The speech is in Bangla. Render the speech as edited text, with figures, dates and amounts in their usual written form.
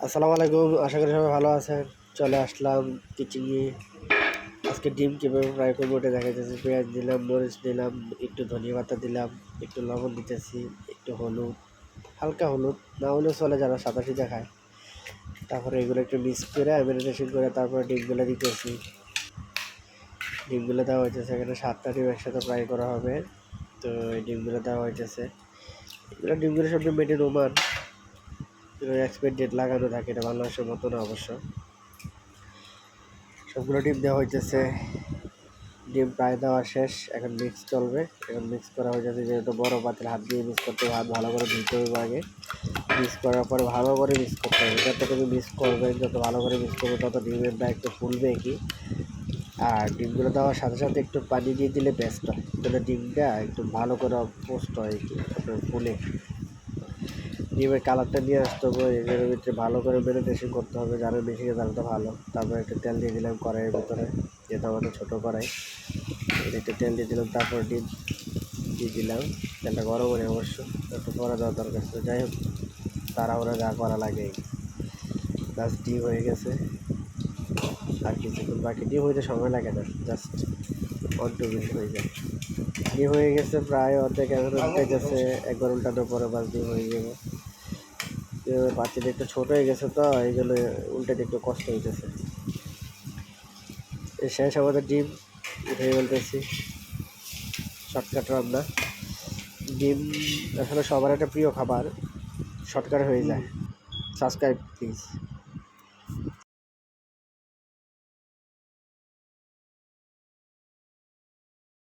আসসালামু আলাইকুম, আশা করি সবাই ভালো আছেন। চলে আসলাম কিচেনে। আজকে ডিম কীভাবে ফ্রাই করবো ওটা দেখাইতেছি। পেঁয়াজ দিলাম, মরিচ দিলাম, একটু ধনিয়া পাতা দিলাম, একটু লবণ দিতেছি, একটু হলুদ, হালকা হলুদ না হলেও চলে যারা সাদা সিধা খায়। তারপরে এগুলো একটু মিক্স করে ম্যারিনেশন করে তারপরে ডিমগুলো দিতেছি। ডিমগুলো দেওয়া হইতেছে, এখানে 7টা ডিম একসাথে ফ্রাই করা হবে। তো এই ডিমগুলো দেওয়া হইতেছে। ডিমগুলো সব made in Oman, expire date লাগানো থাকে, এটা বাংলাদেশের মতো না অবশ্য। সবগুলো ডিম দেওয়া হইতেছে। ডিম প্রায় দেওয়া শেষ, এখন মিক্স চলবে। এখন মিক্স করা হয়ে যাচ্ছে, যেহেতু বড় পাতিল হাত দিয়ে মিক্স করতে হবে, হাত ভালো করে ধুতে হবে আগে। মিক্স করার পরে ভালো করে মিক্স করতে হবে। যত তুমি মিক্স করবে, যত ভালো করে মিক্স করবে, তত ডিমেরটা একটু ফুলবে কি। আর ডিমগুলো দেওয়ার সাথে সাথে একটু পানি দিয়ে দিলে বেস্ট হয়, তাহলে ডিমটা একটু ভালো করে পোস্ট হয় কি, ফুলে। ডিমের কালারটা নিয়ে আসতে হবে, এর ভিতরে ভালো করে ম্যারিনেশন করতে হবে, যারা মেশিনে জানতে ভালো। তারপরে একটু তেল দিয়ে দিলাম কড়াইয়ের ভিতরে, যেটা আমাদের ছোটো কড়াই। একটু তেল দিয়ে দিলাম, তারপর ডিম দিয়ে দিলাম। তেলটা গরম করে অবশ্য একটু পরে দেওয়া দরকার ছিল। যাই হোক, তাড়াহুড়া যা করা লাগে। প্লাস ডিম হয়ে গেছে, আর কিছুক্ষণ বাকি। ডিম হইতে সময় লাগে না, জাস্ট 1-2 মিনিট হয়ে যায়। ডিম হয়ে গেছে প্রায় অর্ধেক, এখন উল্টে গেছে। একবার উল্টানোর পরে বাস ডিম হয়ে যাবে। বাচ্চাটা একটু ছোট হয়ে গেছে, তো এই জন্য উল্টাতে একটু কষ্ট হইতেছে। শেষ আমাদের ডিম উঠে বলতেছি। শর্টকাট রান্না। ডিম আসলে সবার একটা প্রিয় খাবার, শর্টকাট হয়ে যায়। Subscribe please.